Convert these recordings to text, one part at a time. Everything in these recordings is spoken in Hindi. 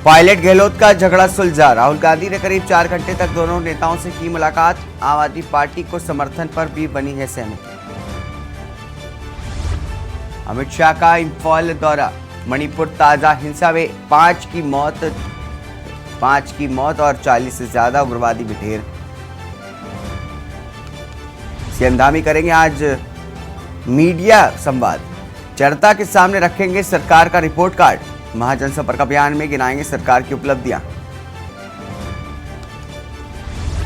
पायलट गहलोत का झगड़ा सुलझा। राहुल गांधी ने करीब 4 घंटे तक दोनों नेताओं से की मुलाकात। आम आदमी पार्टी को समर्थन पर भी बनी है सहमति। अमित शाह का इंफॉल दौरा। मणिपुर ताजा हिंसा में 5 की मौत और 40 से ज्यादा उग्रवादी भी ढेर। सीएम धामी करेंगे आज मीडिया संवाद। जनता के सामने रखेंगे सरकार का रिपोर्ट कार्ड। महाजनसंपर्क अभियान में गिनाएंगे सरकार की उपलब्धियां।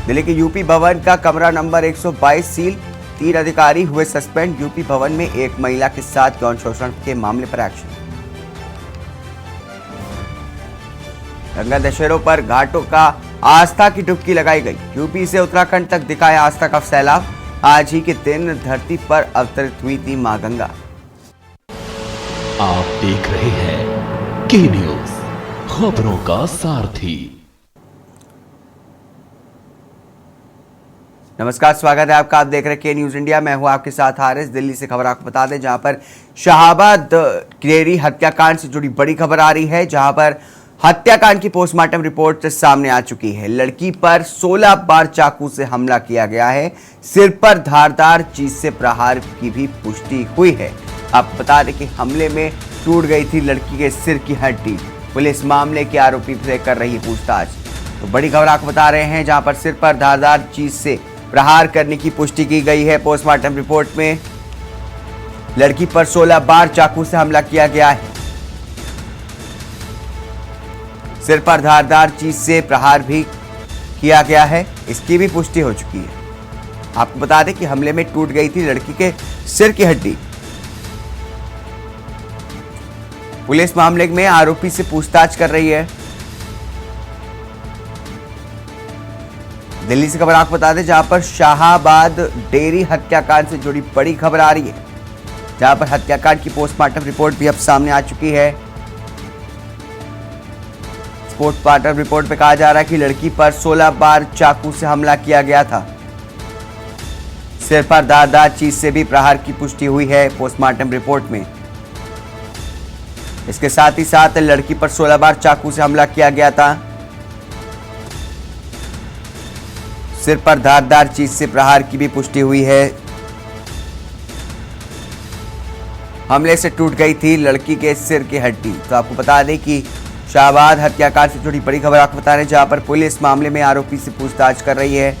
दिल्ली के यूपी भवन का कमरा नंबर 122 सील। 3 अधिकारी हुए सस्पेंड। यूपी भवन में एक महिला के साथ यौन शोषण के मामले पर एक्शन। गंगा दशहरों पर घाटों का आस्था की डुबकी लगाई गई। यूपी से उत्तराखंड तक दिखाया आस्था का सैलाब। आज ही के दिन धरती पर अवतरित हुई थी मां गंगा। आप देख रहे हैं के न्यूज, खबरों का सारथी। नमस्कार, स्वागत है आपका। आप देख रहे हैं के न्यूज इंडिया। मैं हूं आपके साथ हारिस। दिल्ली से खबर आपको बता दें, जहां पर शाहाबाद डेयरी हत्याकांड से जुड़ी बड़ी खबर आ रही है, जहां पर हत्याकांड की पोस्टमार्टम रिपोर्ट सामने आ चुकी है। लड़की पर 16 बार चाकू से हमला किया गया है। सिर पर धारदार चीज से प्रहार की भी पुष्टि हुई है। आपको बता दें कि हमले में टूट गई थी लड़की के सिर की हड्डी। पुलिस मामले के आरोपी से कर रही पूछताछ। तो बड़ी खबर आपको बता रहे हैं, जहां पर सिर पर धारदार चीज से प्रहार करने की पुष्टि की गई है। पोस्टमार्टम रिपोर्ट में लड़की पर 16 बार चाकू से हमला किया गया है। सिर पर धारदार चीज से प्रहार भी किया गया है, इसकी भी पुष्टि हो चुकी है। आपको बता दें कि हमले में टूट गई थी लड़की के सिर की हड्डी। पुलिस मामले में आरोपी से पूछताछ कर रही है। दिल्ली से खबर आपको बता दें, जहां पर शाहाबाद डेयरी हत्याकांड से जुड़ी बड़ी खबर आ रही है, जहां पर हत्याकांड की पोस्टमार्टम रिपोर्ट भी अब सामने आ चुकी है। पोस्टमार्टम रिपोर्ट में कहा जा रहा है कि लड़की पर 16 बार चाकू से हमला किया गया था। सिर पर धारदार चीज से भी प्रहार की पुष्टि हुई है पोस्टमार्टम रिपोर्ट में। इसके साथ ही साथ लड़की पर 16 बार चाकू से हमला किया गया था। सिर पर धारदार चीज से प्रहार की भी पुष्टि हुई है। हमले से टूट गई थी लड़की के सिर की हड्डी। तो आपको बता दें कि शाहाबाद हत्याकांड से जुड़ी बड़ी खबर आपको बता रहे हैं, जहां पर पुलिस मामले में आरोपी से पूछताछ कर रही है।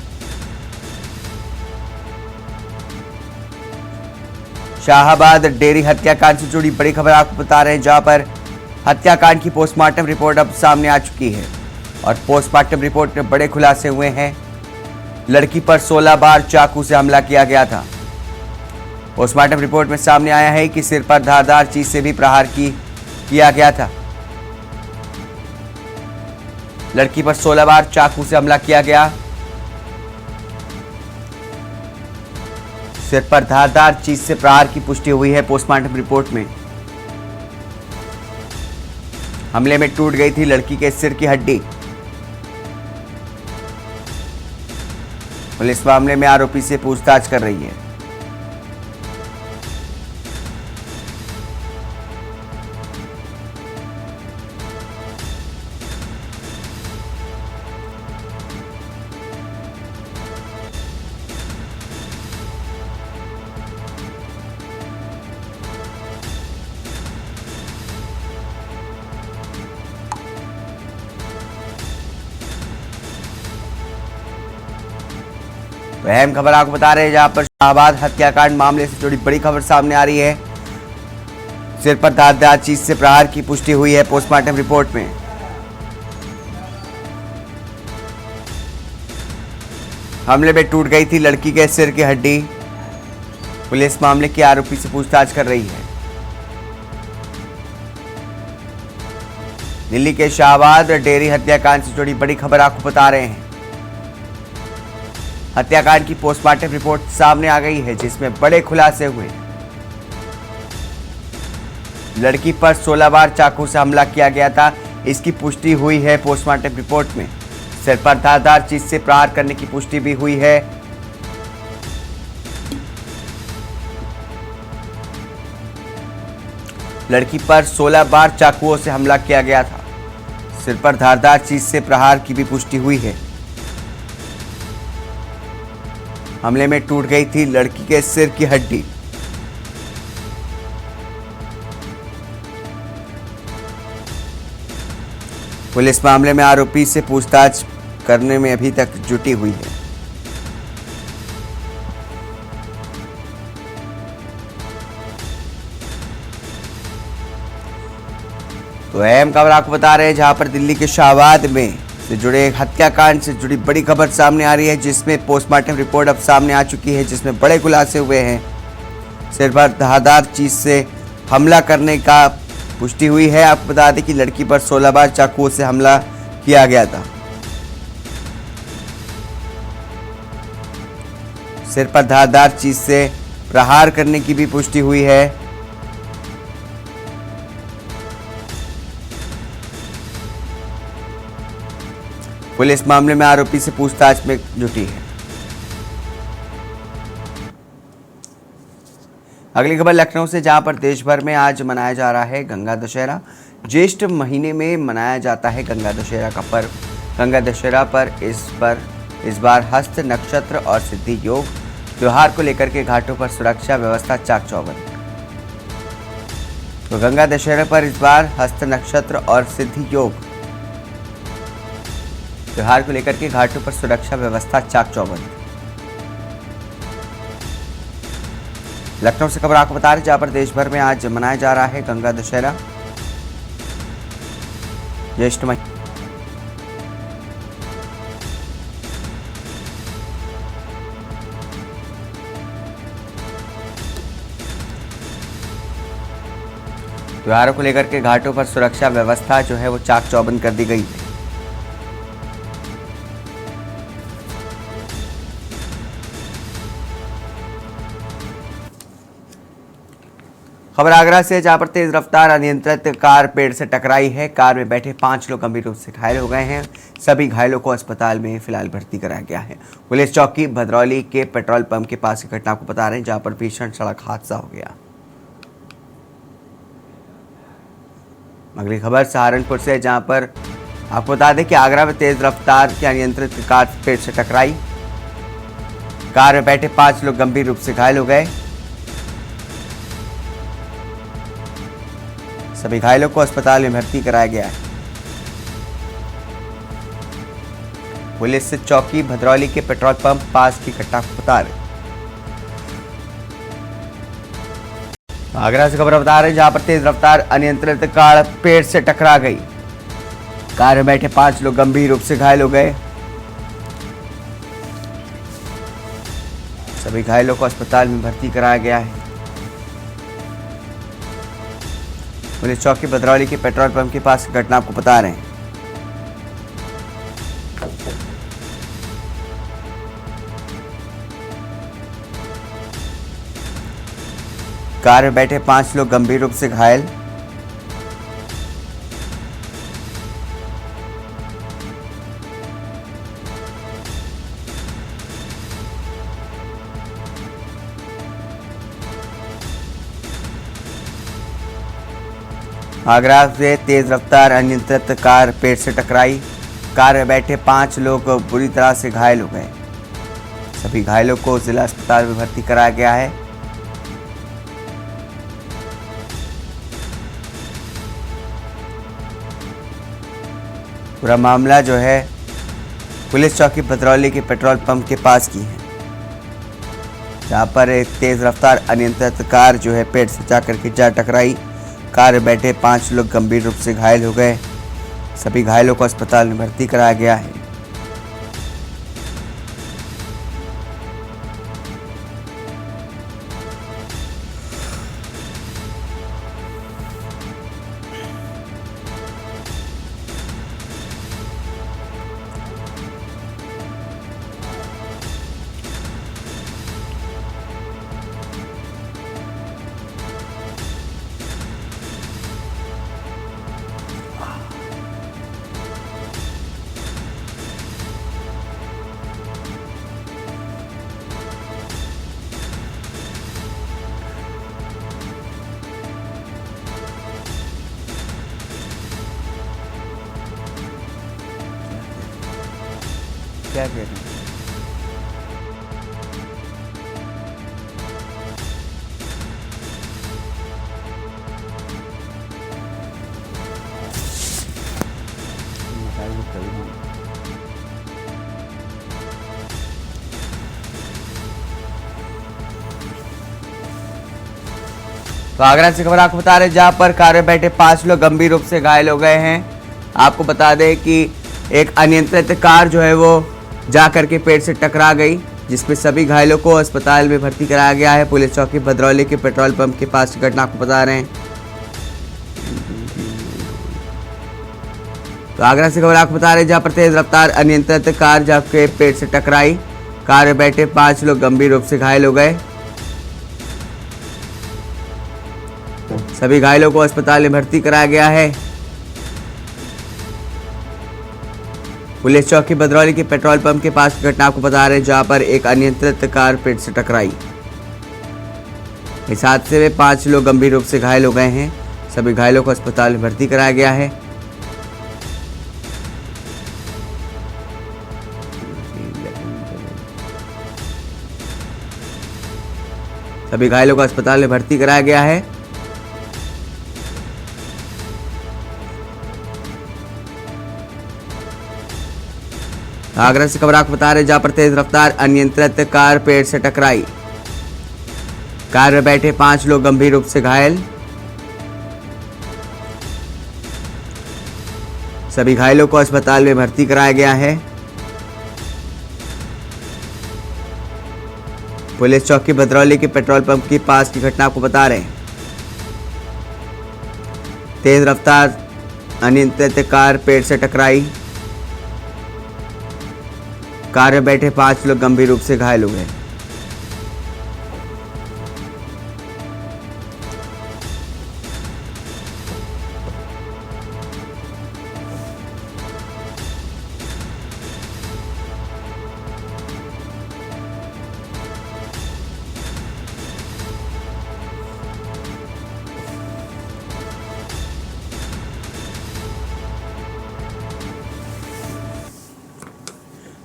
शाहाबाद डेयरी हत्याकांड से जुड़ी बड़ी खबर आपको बता रहे हैं, जहां पर हत्याकांड की पोस्टमार्टम रिपोर्ट अब सामने आ चुकी है और पोस्टमार्टम रिपोर्ट में बड़े खुलासे हुए हैं। लड़की पर 16 बार चाकू से हमला किया गया था। पोस्टमार्टम रिपोर्ट में सामने आया है कि सिर पर धारदार चीज से भी प्रहार किया गया था। लड़की पर 16 बार चाकू से हमला किया गया। सिर पर धारदार चीज से प्रहार की पुष्टि हुई है पोस्टमार्टम रिपोर्ट में। हमले में टूट गई थी लड़की के सिर की हड्डी। पुलिस मामले में आरोपी से पूछताछ कर रही है। अहम खबर आपको बता रहे हैं, जहां पर शाहाबाद हत्याकांड मामले से जुड़ी बड़ी खबर सामने आ रही है। सिर पर धारदार चीज से प्रहार की पुष्टि हुई है पोस्टमार्टम रिपोर्ट में। हमले में टूट गई थी लड़की के सिर की हड्डी। पुलिस मामले के आरोपी से पूछताछ कर रही है। दिल्ली के शाहाबाद डेयरी हत्याकांड से जुड़ी बड़ी खबर आपको बता रहे हैं। हत्याकांड की पोस्टमार्टम रिपोर्ट सामने आ गई है, जिसमें बड़े खुलासे हुए। लड़की पर 16 बार चाकू से हमला किया गया था, इसकी पुष्टि हुई है पोस्टमार्टम रिपोर्ट में। सिर पर धारदार चीज से प्रहार करने की पुष्टि भी हुई है। लड़की पर 16 बार चाकुओं से हमला किया गया था। सिर पर धारदार चीज से प्रहार की भी पुष्टि हुई है। हमले में टूट गई थी लड़की के सिर की हड्डी। पुलिस मामले में आरोपी से पूछताछ करने में अभी तक जुटी हुई है। तो अहम खबर आपको बता रहे हैं, जहां पर दिल्ली के शाहबाद में से जुड़े हत्याकांड से जुड़ी बड़ी खबर सामने आ रही है, जिसमें पोस्टमार्टम रिपोर्ट अब सामने आ चुकी है, जिसमें बड़े खुलासे हुए हैं। सिर पर धारदार चीज से हमला करने का पुष्टि हुई है। आपको बता दें कि लड़की पर 16 बार चाकुओं से हमला किया गया था। सिर पर धारदार चीज से प्रहार करने की भी पुष्टि हुई है। पुलिस मामले में आरोपी से पूछताछ में जुटी है। अगली खबर लखनऊ से, जहां पर देश भर में आज मनाया जा रहा है गंगा दशहरा। ज्येष्ठ महीने में मनाया जाता है गंगा दशहरा का पर्व। गंगा दशहरा पर इस बार हस्त नक्षत्र और सिद्धि योग त्योहार को लेकर के घाटों पर सुरक्षा व्यवस्था चाक चौबंद। तो गंगा दशहरा पर इस बार हस्त नक्षत्र और सिद्धि योग त्योहार को लेकर के घाटों पर सुरक्षा व्यवस्था चाक चौबंद। लखनऊ से खबर आपको बता रहे, जहां पर देश भर में आज मनाया जा रहा है गंगा दशहरा। ज्येष्ठ महीने त्योहारों को लेकर के घाटों पर सुरक्षा व्यवस्था जो है वो चाक चौबंद कर दी गई है। खबर आगरा से, जहां पर तेज रफ्तार अनियंत्रित कार पेड़ से टकराई है। कार में बैठे 5 लोग गंभीर रूप से घायल हो गए हैं। सभी घायलों को अस्पताल में फिलहाल भर्ती कराया गया है। पुलिस चौकी भद्रौली के पेट्रोल पंप के पास की घटना को बता रहे हैं, जहां पर भीषण सड़क हादसा हो गया। अगली खबर सहारनपुर से, जहां पर आपको बता दें कि आगरा में तेज रफ्तार की अनियंत्रित कार पेड़ से टकराई। कार में बैठे 5 लोग गंभीर रूप से घायल हो गए। सभी घायलों को अस्पताल में भर्ती कराया गया है। पुलिस से चौकी भद्रौली के पेट्रोल पंप पास की घटना को बता रहे। आगरा से खबर बता रहे हैं, जहां पर तेज रफ्तार अनियंत्रित कार पेड़ से टकरा गई। कार में बैठे 5 लोग गंभीर रूप से घायल हो गए। सभी घायलों को अस्पताल में भर्ती कराया गया है। पुलिस चौकी भद्रौली के पेट्रोल पंप के पास की घटना आपको बता रहे हैं। कार में बैठे 5 लोग गंभीर रूप से घायल। आगरा से तेज रफ्तार अनियंत्रित कार पेड़ से टकराई। कार में बैठे 5 लोग बुरी तरह से घायल हो गए। सभी घायलों को जिला अस्पताल में भर्ती कराया गया है। पूरा मामला जो है पुलिस चौकी भद्रौली के पेट्रोल पंप के पास की है, जहां पर एक तेज रफ्तार अनियंत्रित कार जो है पेड़ से जाकर के जा टकराई। कार में बैठे 5 लोग गंभीर रूप से घायल हो गए। सभी घायलों को अस्पताल में भर्ती कराया गया है। क्या कह रहे हैं? तो आगरा से खबर आपको बता रहे हैं, जहां पर कार में बैठे 5 लोग गंभीर रूप से घायल हो गए हैं। आपको बता दें कि एक अनियंत्रित कार जो है वो जाकर के पेड़ से टकरा गई, जिसमें सभी घायलों को अस्पताल में भर्ती कराया गया है। पुलिस चौकी भद्रौली के पेट्रोल पंप के पास की घटना को बता रहे हैं। तो आगरा से खबर आपको बता रहे हैं, जहां पर तेज रफ्तार अनियंत्रित कार जाके पेड़ से टकराई। कार में बैठे 5 लोग गंभीर रूप से घायल हो गए। सभी घायलों को अस्पताल में भर्ती कराया गया है। पुलिस चौकी भद्रौली के पेट्रोल पंप के पास की घटना को बता रहे हैं, जहां पर एक अनियंत्रित कार पेड़ से टकराई। इस हादसे में 5 लोग गंभीर रूप से घायल हो गए हैं। सभी घायलों को अस्पताल में भर्ती कराया गया है। सभी घायलों को अस्पताल में भर्ती कराया गया है। आगरा से खबर आपको बता रहे हैं, जहां पर तेज रफ्तार अनियंत्रित कार पेड़ से टकराई। कार में बैठे 5 लोग गंभीर रूप से घायल। सभी घायलों को अस्पताल में भर्ती कराया गया है। पुलिस चौकी भद्रौली के पेट्रोल पंप के पास की घटना को बता रहे हैं। तेज रफ्तार अनियंत्रित कार पेड़ से टकराई। कार में बैठे 5 लोग गंभीर रूप से घायल हो गए।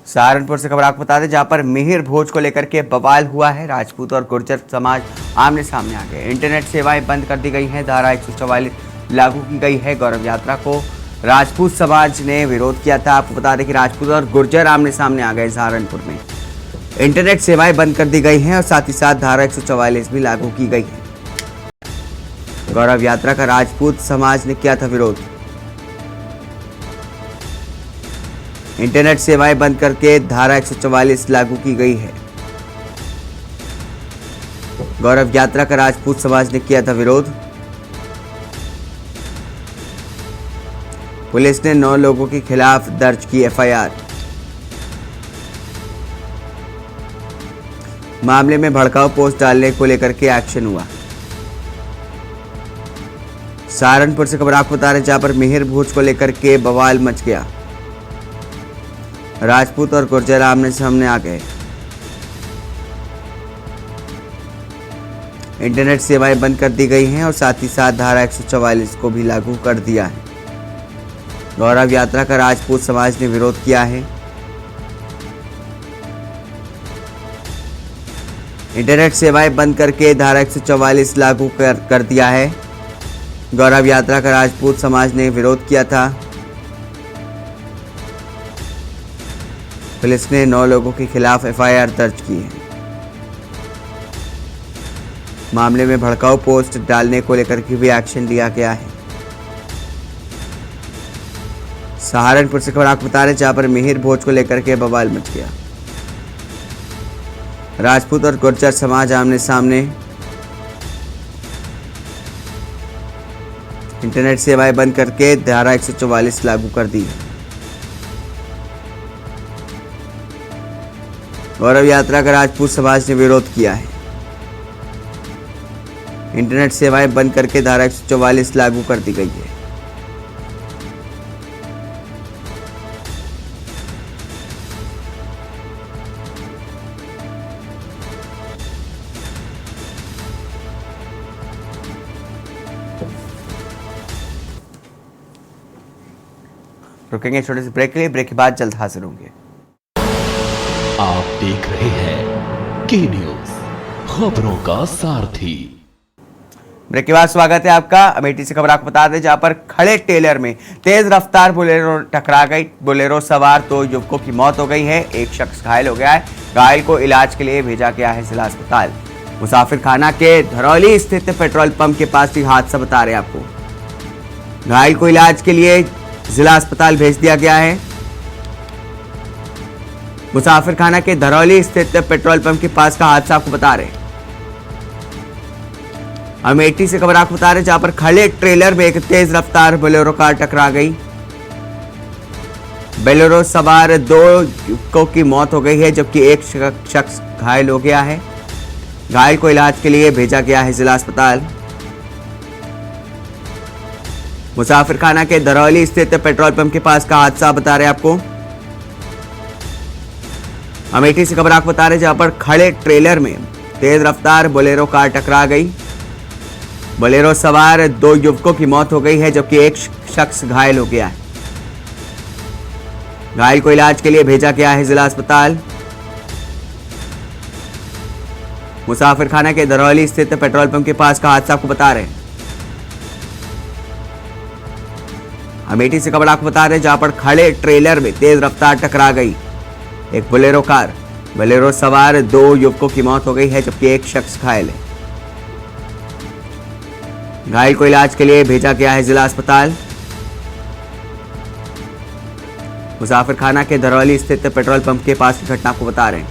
सहारनपुर से खबर आपको बता दें, जहां पर मिहिर भोज को लेकर के बवाल हुआ है। राजपूत और गुर्जर समाज आमने सामने आ गए। इंटरनेट सेवाएं बंद कर दी गई हैं। धारा 144 लागू की गई है। गौरव यात्रा को राजपूत समाज ने विरोध किया था। आपको बता दें कि राजपूत और गुर्जर आमने सामने आ गए। सहारनपुर में इंटरनेट सेवाएं बंद कर दी गई हैं और साथ ही साथ धारा 144 भी लागू की गई है। गौरव यात्रा का राजपूत समाज ने किया था विरोध। इंटरनेट सेवाएं बंद करके धारा 144 लागू की गई है। गौरव यात्रा का राजपूत समाज ने किया था विरोध। पुलिस ने 9 लोगों के खिलाफ दर्ज की एफआईआर। मामले में भड़काऊ पोस्ट डालने को लेकर के एक्शन हुआ। सहारनपुर से खबर आपको बता रहे हैं, जहां पर मिहिर भोज को लेकर के बवाल मच गया। राजपूत और गुर्जर आमने सामने आ गए। इंटरनेट सेवाएं बंद कर दी गई हैं और साथ ही साथ धारा 144 को भी लागू कर दिया है। गौरव यात्रा का राजपूत समाज ने विरोध किया है। इंटरनेट सेवाएं बंद करके धारा 144 लागू कर दिया है। गौरव यात्रा का राजपूत समाज ने विरोध किया था। पुलिस ने 9 लोगों के खिलाफ एफआईआर दर्ज की है। मामले में भड़काऊ पोस्ट डालने को लेकर के भी एक्शन लिया गया है। सहारनपुर से खबर आपको बता रहे हैं, जहां पर मिहिर भोज को लेकर के बवाल मच गया। राजपूत और गुर्जर समाज आमने सामने। इंटरनेट सेवाएं बंद करके धारा 144 लागू कर दी है। गौरव यात्रा का राजपूत समाज ने विरोध किया है। इंटरनेट सेवाएं बंद करके धारा 144 लागू कर दी गई है। रुकेंगे छोटे से ब्रेक के लिए। ब्रेक के बाद जल्द हाजिर होंगे। आप देख रहे हैं के न्यूज, खबरों का सारथी। ब्रेक के बाद स्वागत है आपका। अमेठी से खबर आपको बता दें, जहां पर खड़े टेलर में तेज रफ्तार बोलेरो टकरा गई। बोलेरो सवार 2 युवकों की मौत हो गई है, एक शख्स घायल हो गया है। घायल को इलाज के लिए भेजा गया है जिला अस्पताल। मुसाफिर खाना के धरौली स्थित पेट्रोल पंप के पास ये हादसा बता रहे हैं आपको। घायल को इलाज के लिए जिला अस्पताल भेज दिया गया है। मुसाफिर खाना के धरौली स्थित पेट्रोल पंप के पास का हादसा आपको बता रहे हैं। अमेठी से खबर आपको बता रहे हैं, जहां पर खड़े ट्रेलर में एक तेज रफ्तार बोलेरो कार टकरा गई। बोलेरो सवार 2 युवकों की मौत हो गई है, जबकि एक शख्स घायल हो गया है। घायल को इलाज के लिए भेजा गया है जिला अस्पताल। मुसाफिर खाना के धरौली स्थित पेट्रोल पंप के पास का हादसा बता रहे हैं आपको। अमेठी से खबर आपको बता रहे हैं, जहां पर खड़े ट्रेलर में तेज रफ्तार बोलेरो कार टकरा गई। बोलेरो सवार 2 युवकों की मौत हो गई है, जबकि एक शख्स घायल हो गया है। घायल को इलाज के लिए भेजा गया है जिला अस्पताल। मुसाफिर खाना के धरौली स्थित पेट्रोल पंप के पास का हादसा आपको बता रहे हैं। अमेठी से खबर आपको बता रहे हैं, जहां पर खड़े ट्रेलर में तेज रफ्तार टकरा गई एक बोलेरो कार। बोलेरो सवार 2 युवकों की मौत हो गई है, जबकि एक शख्स घायल है। घायल को इलाज के लिए भेजा गया है जिला अस्पताल। मुसाफिर खाना के धरौली स्थित पेट्रोल पंप के पास की घटना को बता रहे हैं।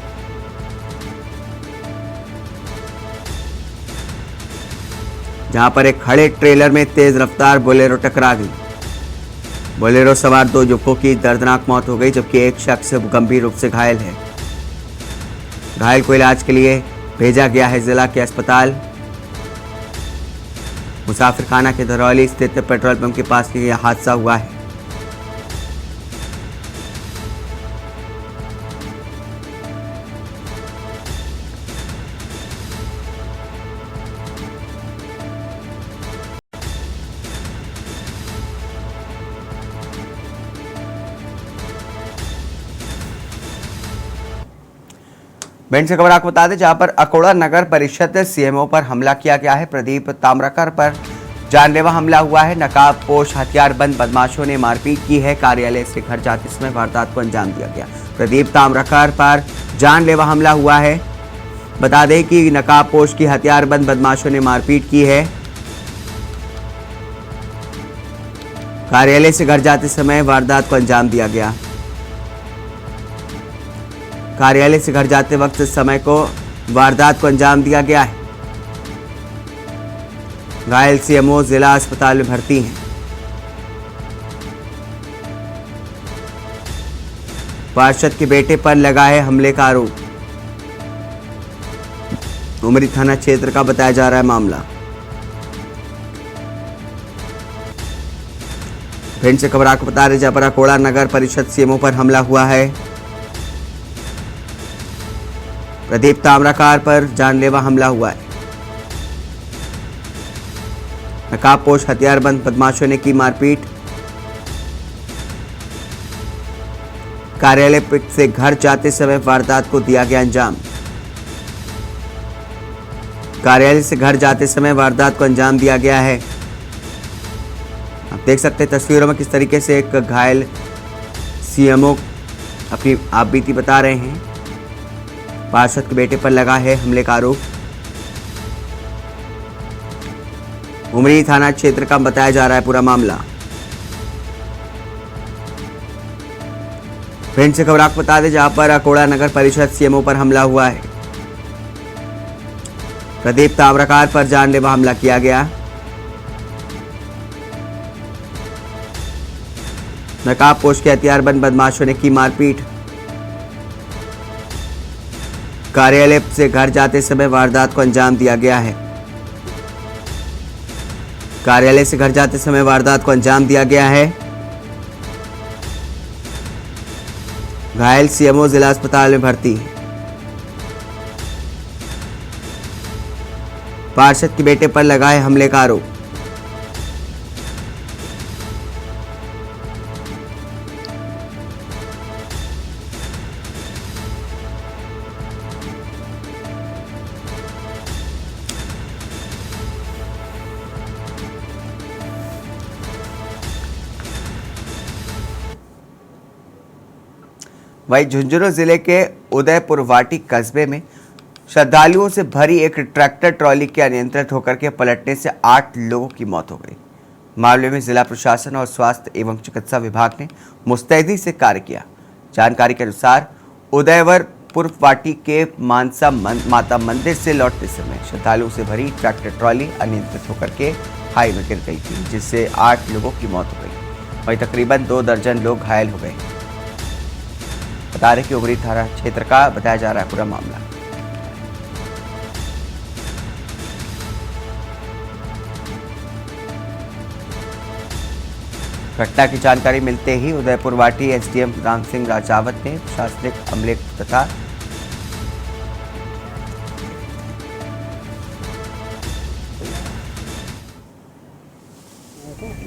जहां पर एक खड़े ट्रेलर में तेज रफ्तार बोलेरो टकरा गई। बोलेरो सवार 2 युवकों की दर्दनाक मौत हो गई, जबकि एक शख्स गंभीर रूप से घायल है। घायल को इलाज के लिए भेजा गया है जिला के अस्पताल। मुसाफिर खाना के धरौली स्थित पेट्रोल पंप के पास यह हादसा हुआ है। भिंड से खबर आपको बता दें, जहां पर अकोला नगर परिषद सीएमओ पर हमला किया गया है। प्रदीप ताम्रकर पर जानलेवा हमला हुआ है। नकाबपोश हथियारबंद बदमाशों ने मारपीट की है। कार्यालय से घर जाते समय वारदात को अंजाम दिया गया। प्रदीप ताम्रकर पर जानलेवा हमला हुआ है। बता दें कि नकाबपोश की हथियारबंद बदमाशों ने मारपीट की है। कार्यालय से घर जाते समय वारदात को अंजाम दिया गया। कार्यालय से घर जाते वक्त समय को वारदात को अंजाम दिया गया है। घायल सीएमओ जिला अस्पताल में भर्ती हैं। पार्षद के बेटे पर लगा है हमले का आरोप। उमरी थाना क्षेत्र का बताया जा रहा है मामला। भिंड से खबर आपको बता रहे, जहां पर अकोला नगर परिषद सीएमओ पर हमला हुआ है। प्रदीप ताम्रकार पर जानलेवा हमला हुआ है। नकाबपोश हथियारबंद बदमाशों ने की मारपीट। कार्यालय से घर जाते समय वारदात को दिया गया अंजाम। कार्यालय से घर जाते समय वारदात को अंजाम दिया गया है। आप देख सकते हैं तस्वीरों में किस तरीके से एक घायल सीएमओ अपनी आपबीती बता रहे हैं। पार्षद के बेटे पर लगा है हमले का आरोप। उमरी थाना क्षेत्र का बताया जा रहा है पूरा मामला। भिंड से खबर आपको बता दें, जहां पर अकोला नगर परिषद सीएमओ पर हमला हुआ है। प्रदीप ताम्रकार पर जानलेवा हमला किया गया। नकाबपोश के हथियारबंद बदमाशों ने की मारपीट। कार्यालय से घर जाते समय वारदात को अंजाम दिया गया है। कार्यालय से घर जाते समय वारदात को अंजाम दिया गया है। घायल सीएमओ जिला अस्पताल में भर्ती है। पार्षद के बेटे पर लगा है हमले का आरोप। वहीं झुंझुनू जिले के उदयपुर वाटी कस्बे में श्रद्धालुओं से भरी एक ट्रैक्टर ट्रॉली के अनियंत्रित होकर के पलटने से 8 लोगों की मौत हो गई। मामले में जिला प्रशासन और स्वास्थ्य एवं चिकित्सा विभाग ने मुस्तैदी से कार्य किया। जानकारी के अनुसार उदयपुर वाटी के मानसा माता मंदिर से लौटते समय श्रद्धालुओं से भरी ट्रैक्टर ट्रॉली अनियंत्रित होकर के खाई में गिर गई थी, जिससे 8 लोगों की मौत हो गई। वहीं तकरीबन 2 दर्जन लोग घायल हो गए। बता रहे कि उगरी थाना क्षेत्र का बताया जा रहा है पूरा मामला। घटना की जानकारी मिलते ही उदयपुर वाटी एसडीएम राम सिंह राजावत ने प्रशासनिक अमले तथा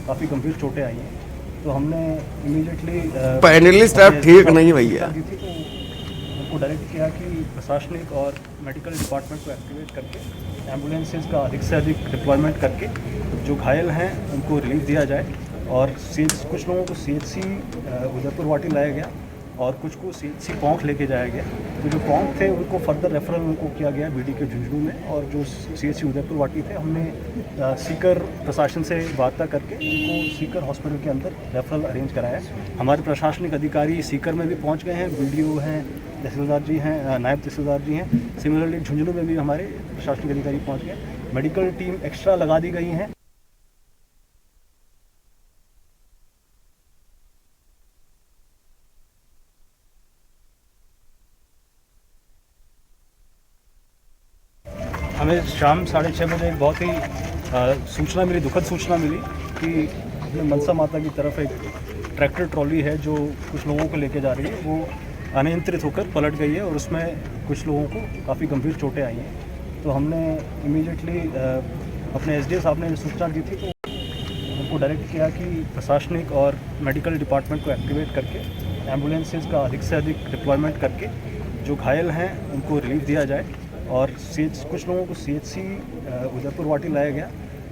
काफ़ी गंभीर चोटें आई हैं, तो हमने इमीडिएटली पैनलिस्ट आप ठीक नहीं भैया। उनको डायरेक्ट किया कि प्रशासनिक और मेडिकल डिपार्टमेंट को एक्टिवेट करके एम्बुलेंसेज का अधिक से अधिक डिप्लॉयमेंट करके जो घायल हैं उनको रिलीफ दिया जाए और कुछ लोगों को CHC उदयपुर वाटी लाया गया और कुछ को CHC पोंख लेके जाया गया। तो जो पोंख थे उनको फर्दर रेफरल उनको किया गया BD के झुंझुनू में, और जो CHC उदयपुर वाटी थे हमने सीकर प्रशासन से वार्ता करके उनको सीकर हॉस्पिटल के अंदर रेफरल अरेंज कराया। हमारे प्रशासनिक अधिकारी सीकर में भी पहुंच गए हैं, BDO हैं, तहसीलदार जी हैं, नायब तहसीलदार जी हैं। सिमिलरली झुंझुनू में भी हमारे प्रशासनिक अधिकारी पहुँच गए। मेडिकल टीम एक्स्ट्रा लगा दी गई हैं। हमें शाम 6:30 बजे एक बहुत ही सूचना मिली, दुखद सूचना मिली कि अपने मनसा माता की तरफ एक ट्रैक्टर ट्रॉली है जो कुछ लोगों को लेके जा रही है, वो अनियंत्रित होकर पलट गई है और उसमें कुछ लोगों को काफ़ी गंभीर चोटें आई हैं। तो हमने इमीडिएटली अपने SDO साहब ने सूचना दी थी, तो उनको डायरेक्ट किया कि प्रशासनिक और मेडिकल डिपार्टमेंट को एक्टिवेट करके एम्बुलेंसेज का अधिक से अधिक डिप्लॉयमेंट करके जो घायल हैं उनको रिलीफ दिया जाए और कुछ लोगों को CHC उदयपुर वाटी लाया गया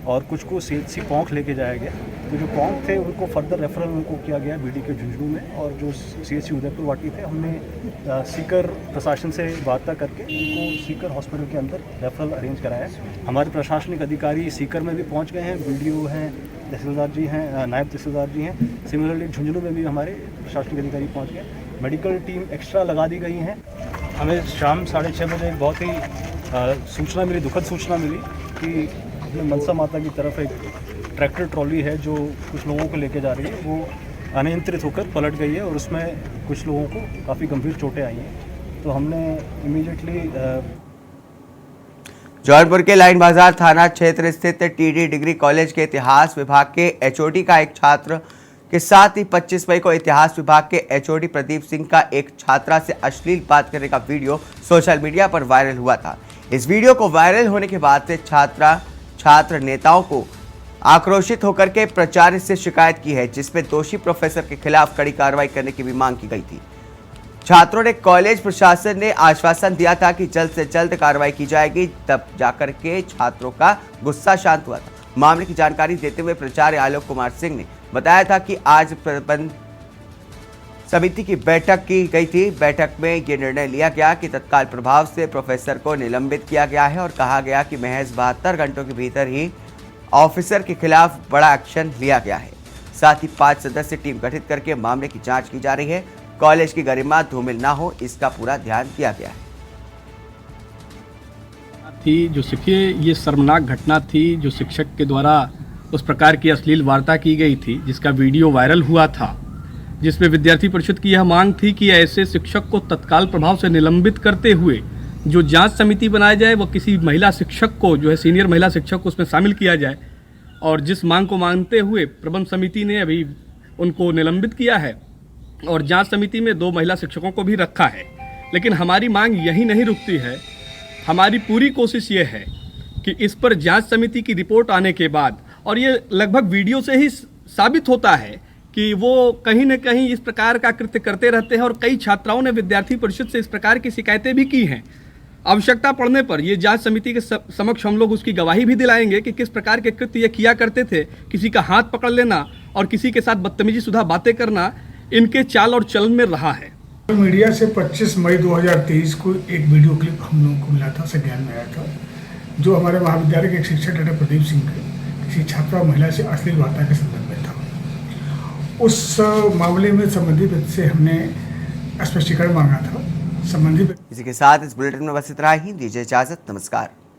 और कुछ को CHC पोंख लेके जाया गया। तो जो पोंख थे उनको फर्दर रेफरल उनको किया गया BD के झुंझुनू में, और जो CHC उदयपुर वाटी थे हमने सीकर प्रशासन से वार्ता करके उनको सीकर हॉस्पिटल के अंदर रेफरल अरेंज कराया। हमारे प्रशासनिक अधिकारी सीकर में भी पहुंच गए हैं, BDO हैं, तहसीलदार जी हैं, नायब तहसीलदार जी हैं। सिमिलरली झुंझुनू में भी हमारे प्रशासनिक अधिकारी पहुँच गए। मेडिकल टीम एक्स्ट्रा लगा दी गई हैं। हमें शाम 6:30 बजे एक बहुत ही सूचना मिली, दुखद सूचना मिली कि अपने मनसा माता की तरफ एक ट्रैक्टर ट्रॉली है जो कुछ लोगों को लेके जा रही है, वो अनियंत्रित होकर पलट गई है और उसमें कुछ लोगों को काफ़ी गंभीर चोटें आई हैं। तो हमने इमीडिएटली जौनपुर के लाइन बाजार थाना क्षेत्र स्थित TD डिग्री कॉलेज के इतिहास विभाग के HOD का एक छात्र के साथ ही 25 मई को इतिहास विभाग के HOD प्रदीप सिंह का एक छात्रा से अश्लील बात करने का वीडियो सोशल मीडिया पर वायरल हुआ था। इस वीडियो को वायरल होने के बाद से छात्र नेताओं को आक्रोशित होकर के प्राचार्य से शिकायत की है, जिसमें दोषी प्रोफेसर के खिलाफ कड़ी कार्रवाई करने की भी मांग की गई थी। छात्रों ने कॉलेज प्रशासन ने आश्वासन दिया था कि जल्द से जल्द कार्रवाई की जाएगी, तब जाकर के छात्रों का गुस्सा शांत हुआ था। मामले की जानकारी देते हुए प्राचार्य आलोक कुमार सिंह ने बताया था कि आज प्रबंध समिति की बैठक की गई थी। बैठक में ये निर्णय लिया गया कि तत्काल प्रभाव से प्रोफेसर को निलंबित किया गया है और कहा गया कि महज 72 घंटों के भीतर ही ऑफिसर के खिलाफ बड़ा एक्शन लिया गया है। साथ ही 5 सदस्यीय टीम गठित करके मामले की जांच की जा रही है। कॉलेज की गरिमा धूमिल ना हो, इसका पूरा ध्यान दिया गया है। थी जो देखिए, ये शर्मनाक घटना थी जो शिक्षक के द्वारा उस प्रकार की अश्लील वार्ता की गई थी, जिसका वीडियो वायरल हुआ था, जिसमें विद्यार्थी परिषद की यह मांग थी कि ऐसे शिक्षक को तत्काल प्रभाव से निलंबित करते हुए जो जांच समिति बनाया जाए वो किसी महिला शिक्षक को, जो है सीनियर महिला शिक्षक को, उसमें शामिल किया जाए। और जिस मांग को मानते हुए प्रबंध समिति ने अभी उनको निलंबित किया है और जांच समिति में 2 महिला शिक्षकों को भी रखा है। लेकिन हमारी मांग यही नहीं रुकती है। हमारी पूरी कोशिश ये है कि इस पर जांच समिति की रिपोर्ट आने के बाद, और ये लगभग वीडियो से ही साबित होता है कि वो कहीं न कहीं इस प्रकार का कृत्य करते रहते हैं, और कई छात्राओं ने विद्यार्थी परिषद से इस प्रकार की शिकायतें भी की हैं। आवश्यकता पड़ने पर ये जांच समिति के समक्ष हम लोग उसकी गवाही भी दिलाएंगे कि किस प्रकार के कृत्य ये किया करते थे। किसी का हाथ पकड़ लेना और किसी के साथ बदतमीजी सुधा बातें करना इनके चाल और चलन में रहा है। मीडिया से 25 मई 2023 को एक वीडियो क्लिप हम लोगों को मिला था, संज्ञान में आया था, जो हमारे महाविद्यालय के एक शिक्षक डॉक्टर प्रदीप सिंह के किसी छात्रा महिला से अश्लील वार्ता के संदर्भ में था। उस मामले में संबंधित व्यक्ति से हमने स्पष्टीकरण मांगा था। संबंधित इसी के साथ इस बुलेटिन में बस इतना ही। दीजिए इजाजत, नमस्कार।